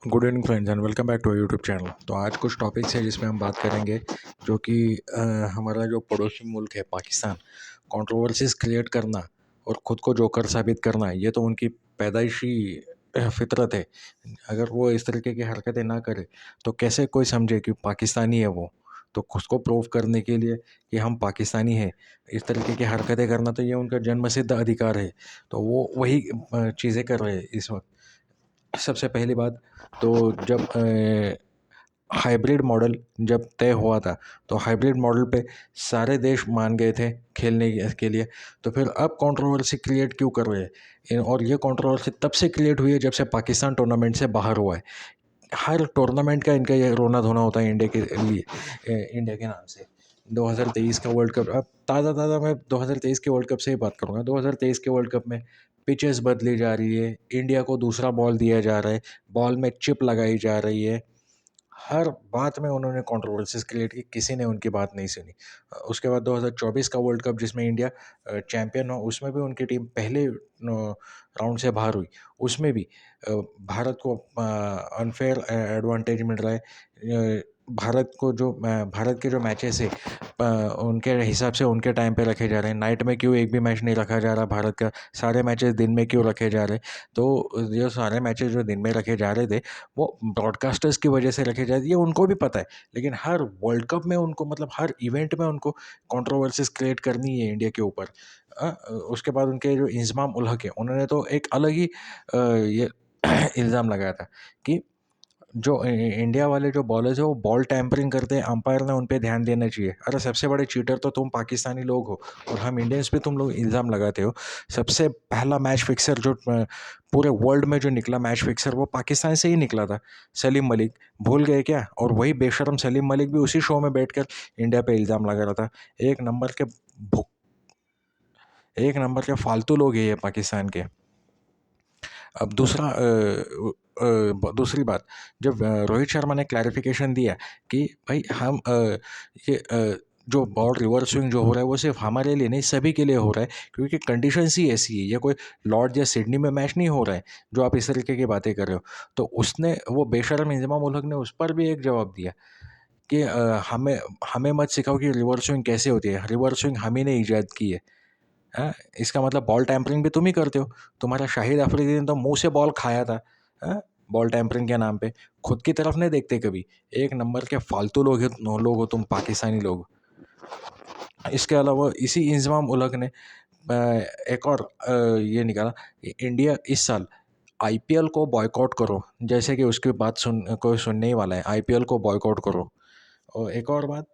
Good evening friends and welcome back to YouTube channel. तो आज कुछ टॉपिक्स है जिसमें हम बात करेंगे जो कि हमारा जो पड़ोसी मुल्क है पाकिस्तान, कंट्रोवर्सीज क्रिएट करना और ख़ुद को जोकर साबित करना, ये तो उनकी पैदाइशी फितरत है। अगर वो इस तरीके की हरकतें ना करे तो कैसे कोई समझे कि पाकिस्तानी है वो। तो खुद को प्रूव करने के लिए कि हम पाकिस्तानी हैं, इस तरीके की हरकतें करना तो ये उनका जन्मसिद्ध अधिकार है। तो वो वही चीज़ें कर रहे हैं इस वक्त। सबसे पहली बात, तो जब हाइब्रिड मॉडल जब तय हुआ था तो हाइब्रिड मॉडल पे सारे देश मान गए थे खेलने के लिए। तो फिर अब कंट्रोवर्सी क्रिएट क्यों कर रहे हैं और ये कंट्रोवर्सी तब से क्रिएट हुई है जब से पाकिस्तान टूर्नामेंट से बाहर हुआ है। हर टूर्नामेंट का इनका ये रोना धोना होता है इंडिया के लिए, इंडिया के नाम से। 2023 का वर्ल्ड कप, अब ताज़ा मैं 2023 के वर्ल्ड कप से ही बात करूँगा। 2023 के वर्ल्ड कप में पिचेस बदली जा रही है, इंडिया को दूसरा बॉल दिया जा रहा है, बॉल में चिप लगाई जा रही है। हर बात में उन्होंने कंट्रोवर्सीज क्रिएट की, किसी ने उनकी बात नहीं सुनी। उसके बाद 2024 का वर्ल्ड कप जिसमें इंडिया चैंपियन हो, उसमें भी उनकी टीम पहले राउंड से बाहर हुई। उसमें भी भारत को अनफेयर एडवांटेज मिल रहा है। भारत के जो मैचेस है उनके हिसाब से उनके टाइम पे रखे जा रहे हैं। नाइट में क्यों एक भी मैच नहीं रखा जा रहा भारत का, सारे मैचेस दिन में क्यों रखे जा रहे। तो जो सारे मैचेस जो दिन में रखे जा रहे थे वो ब्रॉडकास्टर्स की वजह से रखे जाते, ये उनको भी पता है। लेकिन हर वर्ल्ड कप में उनको, मतलब हर इवेंट में उनको कंट्रोवर्सीज क्रिएट करनी है इंडिया के ऊपर। उसके बाद उनके जो इंजमाम उल हक है, उन्होंने तो एक अलग ही ये इल्ज़ाम लगाया था कि जो इंडिया वाले जो बॉलर्स है वो बॉल टैंपरिंग करते हैं, अंपायर ने उन पे ध्यान देना चाहिए। अरे सबसे बड़े चीटर तो तुम पाकिस्तानी लोग हो और हम इंडियंस पे तुम लोग इल्ज़ाम लगाते हो। सबसे पहला मैच फिक्सर जो पूरे वर्ल्ड में जो निकला मैच फिक्सर, वो पाकिस्तान से ही निकला था, सलीम मलिक। भूल गए क्या? और वही बेशरम सलीम मलिक भी उसी शो में बैठकर इंडिया पे इल्ज़ाम लगा रहा था। एक नंबर के भु- एक नंबर के फालतू लोग हैं ये पाकिस्तान के। अब दूसरी बात, जब रोहित शर्मा ने क्लैरिफिकेशन दिया कि भाई हम ये जो बॉल रिवर्स स्विंग जो हो रहा है वो सिर्फ हमारे लिए नहीं, सभी के लिए हो रहा है, क्योंकि कंडीशंस ही ऐसी है। ये कोई लॉर्ड्स या सिडनी में मैच नहीं हो रहा है जो आप इस तरीके की बातें कर रहे हो। तो उसने, वो बेशरम इंजमाम उल हक ने उस पर भी एक जवाब दिया कि हमें हमें मत सिखाओ कि रिवर्स स्विंग कैसे होती है, रिवर्स स्विंग हम ही ने ईजाद की है। हाँ, इसका मतलब बॉल टैंपरिंग भी तुम ही करते हो। तुम्हारा शाहिद अफरीदी ने तो मुंह से बॉल खाया था, हाँ, बॉल टैंपरिंग के नाम पे। खुद की तरफ नहीं देखते कभी। एक नंबर के फालतू लोग हो तुम पाकिस्तानी लोग। इसके अलावा इसी इंजमाम उलग ने एक और ये निकाला, इंडिया इस साल आईपीएल को बॉयकॉट करो। जैसे कि उसकी बात कोई सुनने ही वाला है, आईपीएल को बॉयकॉट करो। और एक और बात,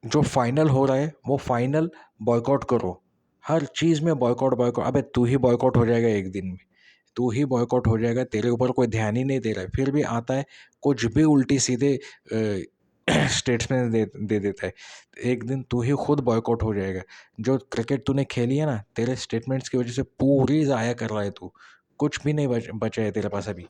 जो फाइनल हो रहा है वो फाइनल बॉयकॉट करो। हर चीज़ में बॉयकॉट बॉयकॉट। अबे तू ही बॉयकॉट हो जाएगा एक दिन में, तू ही बॉयकॉट हो जाएगा। तेरे ऊपर कोई ध्यान ही नहीं दे रहा है, फिर भी आता है कुछ भी उल्टी सीधे स्टेटमेंट दे देता है। एक दिन तू ही खुद बॉयकॉट हो जाएगा। जो क्रिकेट तूने खेली है ना, तेरे स्टेटमेंट्स की वजह से पूरी ज़ाया कर रहा है तू। कुछ भी नहीं बचा है तेरे पास अभी।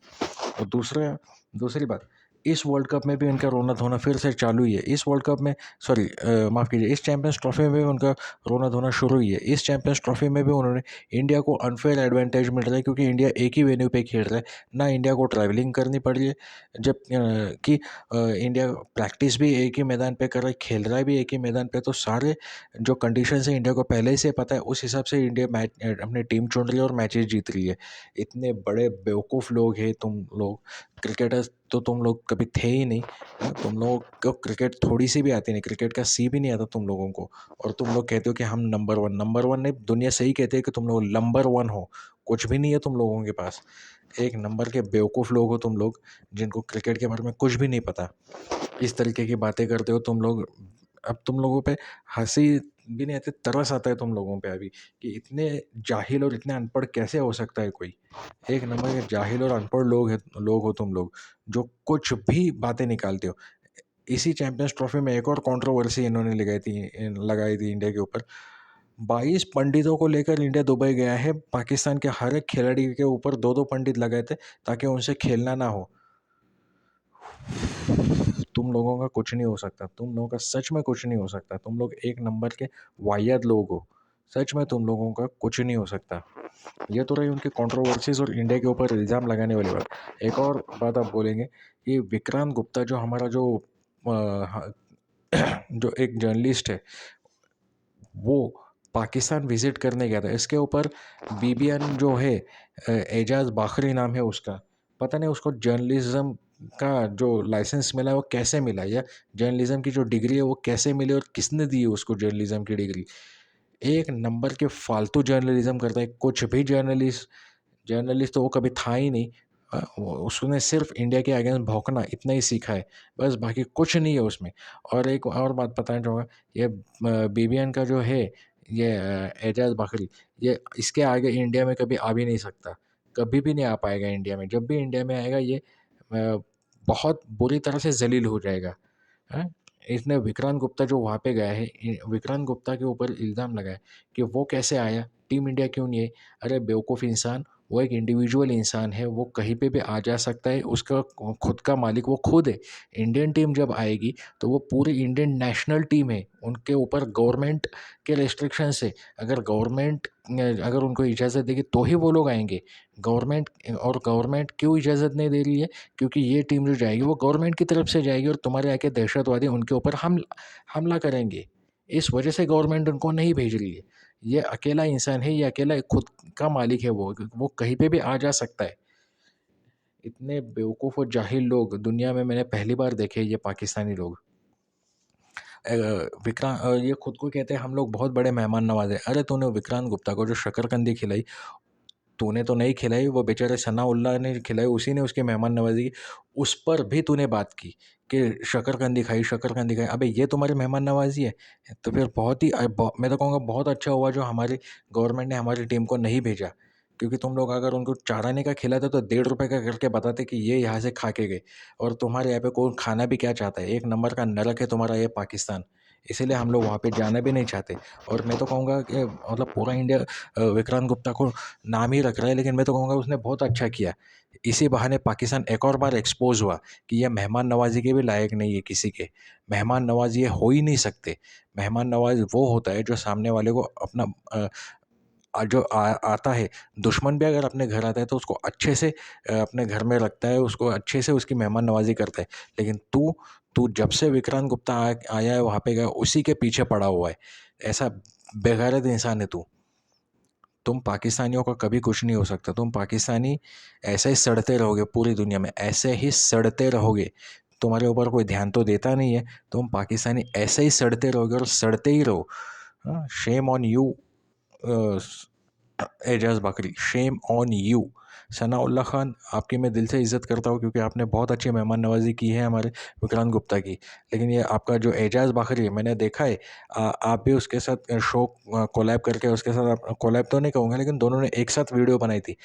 और दूसरी बात, इस वर्ल्ड कप में भी इनका रोना धोना फिर से चालू ही है। इस वर्ल्ड कप में, सॉरी, माफ़ कीजिए, इस चैंपियंस ट्रॉफी में भी उनका रोना धोना शुरू ही है। इस चैंपियंस ट्रॉफी में भी उन्होंने, इंडिया को अनफेयर एडवांटेज मिल रहा है क्योंकि इंडिया एक ही वेन्यू पे खेल रहा है। ना इंडिया को ट्रैवलिंग करनी पड़ रही है, जब कि इंडिया प्रैक्टिस भी एक ही मैदान पे कर रहा है, खेल रहा है भी एक ही मैदान पे। तो सारे जो कंडीशंस है इंडिया को पहले से पता है, उस हिसाब से इंडिया मैच अपनी टीम चुन रही है और मैचेस जीत रही है। इतने बड़े बेवकूफ़ लोग हैं तुम लोग, क्रिकेटर्स तो तुम लोग कभी थे ही नहीं। तुम लोगों को क्रिकेट थोड़ी सी भी आती नहीं, क्रिकेट का सी भी नहीं आता तुम लोगों को। और तुम लोग कहते हो कि हम नंबर वन नहीं, दुनिया सही कहते हैं कि तुम लोग नंबर वन हो। कुछ भी नहीं है तुम लोगों के पास। एक नंबर के बेवकूफ़ लोग हो तुम लोग, जिनको क्रिकेट के बारे में कुछ भी नहीं पता। इस तरीके की बातें करते हो तुम लोग। अब तुम लोगों पे हंसी भी नहीं आती, तरस आता है तुम लोगों पे अभी, कि इतने जाहिल और इतने अनपढ़ कैसे हो सकता है कोई। एक नंबर के जाहिल और अनपढ़ लोग हो तुम लोग, जो कुछ भी बातें निकालते हो। इसी चैंपियंस ट्रॉफी में एक और कंट्रोवर्सी इन्होंने लगाई थी इंडिया के ऊपर। 22 पंडितों को लेकर इंडिया दुबई गया है। पाकिस्तान के हर एक खिलाड़ी के ऊपर दो दो पंडित लगाए थे ताकि उनसे खेलना ना हो। तुम लोगों का कुछ नहीं हो सकता, तुम लोगों का सच में कुछ नहीं हो सकता। तुम लोग एक नंबर के वाहियात लोग हो। सच में तुम लोगों का कुछ नहीं हो सकता। ये तो रही उनकी कंट्रोवर्सीज और इंडिया के ऊपर इल्ज़ाम लगाने वाली बात। एक और बात आप बोलेंगे, ये विक्रांत गुप्ता जो हमारा जो जो एक जर्नलिस्ट है, वो पाकिस्तान विज़िट करने गया था। इसके ऊपर बीबीएन जो है, एजाज़ बाखरी नाम है उसका, पता नहीं उसको जर्नलिज़्म का जो लाइसेंस मिला है वो कैसे मिला, या जर्नलिज़्म की जो डिग्री है वो कैसे मिली और किसने दी है उसको जर्नलिज़्म की डिग्री। एक नंबर के फालतू जर्नलिज़्म करता है, कुछ भी जर्नलिस्ट जर्नलिस्ट तो वो कभी था ही नहीं। उसने सिर्फ इंडिया के अगेंस्ट भौंकना इतना ही सीखा है, बस बाकी कुछ नहीं है उसमें। और एक और बात बताना चाहूँगा, ये बीबीएन का जो है, ये एजाज बकरी, ये इसके आगे इंडिया में कभी आ भी नहीं सकता, कभी भी नहीं आ पाएगा इंडिया में। जब भी इंडिया में आएगा ये बहुत बुरी तरह से जलील हो जाएगा। हैं? इसने विक्रांत गुप्ता जो वहाँ पे गया है, विक्रांत गुप्ता के ऊपर इल्ज़ाम लगाया कि वो कैसे आया, टीम इंडिया क्यों नहीं है। अरे बेवकूफ़ इंसान, वो एक इंडिविजुअल इंसान है, वो कहीं पे भी आ जा सकता है, उसका खुद का मालिक वो खुद है। इंडियन टीम जब आएगी तो वो पूरी इंडियन नेशनल टीम है, उनके ऊपर गवर्नमेंट के रेस्ट्रिक्शंस है। अगर गवर्नमेंट अगर उनको इजाज़त देगी तो ही वो लोग आएंगे। गवर्नमेंट क्यों इजाज़त नहीं दे रही है, क्योंकि ये टीम जो जाएगी वो गवर्नमेंट की तरफ से जाएगी और तुम्हारे आके दहशतवादी उनके ऊपर हमला करेंगे। इस वजह से गवर्नमेंट उनको नहीं भेज रही है। ये अकेला इंसान है, ये अकेला खुद का मालिक है, वो कहीं पे भी आ जा सकता है। इतने बेवकूफ़ और जाहिल लोग दुनिया में मैंने पहली बार देखे, ये पाकिस्तानी लोग। ये खुद को कहते हैं हम लोग बहुत बड़े मेहमान नवाज़ हैं। अरे तूने विक्रांत गुप्ता को जो शकरकंदी खिलाई, तूने तो नहीं खिलाई, वो बेचारे सनाउल्लाह ने खिलाई, उसी ने उसकी मेहमान नवाज़ी की। उस पर भी तूने बात की कि शकरकंदी खाई। अबे ये तुम्हारी मेहमान नवाज़ी है? तो फिर बहुत ही मैं तो कहूँगा बहुत अच्छा हुआ जो हमारी गवर्नमेंट ने हमारी टीम को नहीं भेजा। क्योंकि तुम लोग अगर उनको चाराने का खिलाते तो ₹1.5 का करके बताते कि ये यहाँ से खा के गए। और तुम्हारे यहाँ पे कौन खाना भी क्या चाहता है? एक नंबर का नरक है तुम्हारा ये पाकिस्तान। इसीलिए हम लोग वहाँ पे जाना भी नहीं चाहते। और मैं तो कहूँगा कि मतलब पूरा इंडिया विक्रांत गुप्ता को नाम ही रख रहा है, लेकिन मैं तो कहूँगा उसने बहुत अच्छा किया। इसी बहाने पाकिस्तान एक और बार एक्सपोज़ हुआ कि ये मेहमान नवाज़ी के भी लायक नहीं है किसी के। मेहमान नवाज़ ये हो ही नहीं सकते। मेहमान नवाज़ वो होता है जो सामने वाले को अपना जो आता है, दुश्मन भी अगर अपने घर आता है तो उसको अच्छे से अपने घर में रखता है, उसको अच्छे से उसकी मेहमान नवाज़ी करता है। लेकिन तू तू जब से विक्रांत गुप्ता आया है वहाँ पे गया, उसी के पीछे पड़ा हुआ है। ऐसा बेगैरत इंसान है तू। तुम पाकिस्तानियों का कभी कुछ नहीं हो सकता। तुम पाकिस्तानी ऐसे ही सड़ते रहोगे पूरी दुनिया में, ऐसे ही सड़ते रहोगे। तुम्हारे ऊपर कोई ध्यान तो देता नहीं है, तुम पाकिस्तानी ऐसे ही सड़ते रहोगे और सड़ते ही रहो। हाँ, शेम ऑन यू एजाज बकरी, shame on you. Sanaullah Khan, आपकी मैं दिल से इज़्ज़त करता हूँ क्योंकि आपने बहुत अच्छी मेहमान नवाज़ी की है हमारे विक्रांत गुप्ता की। लेकिन ये आपका जो एजाज बकरी है, मैंने देखा है, आप भी उसके साथ शो कोलैब करके उसके साथ, आप कोलैब तो नहीं कहूँगा लेकिन दोनों ने एक साथ वीडियो बनाई थी।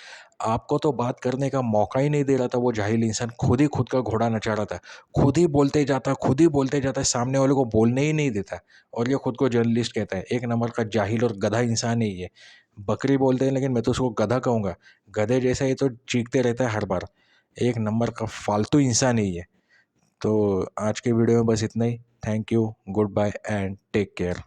आपको तो बात करने का मौका ही नहीं दे रहा था वो जाहिल इंसान, खुद ही खुद का घोड़ा नचा रहा था। खुद ही बोलते जाता है, सामने वाले को बोलने ही नहीं देता। और ये खुद को जर्नलिस्ट कहता है। एक नंबर का जाहिल और गधा इंसान है ये। बकरी बोलते हैं लेकिन मैं तो उसको गधा कहूँगा। गधे जैसा ही तो चीखते रहता है हर बार। एक नंबर का फालतू इंसान है ये। तो आज के वीडियो में बस इतना ही। Thank you, goodbye and take care.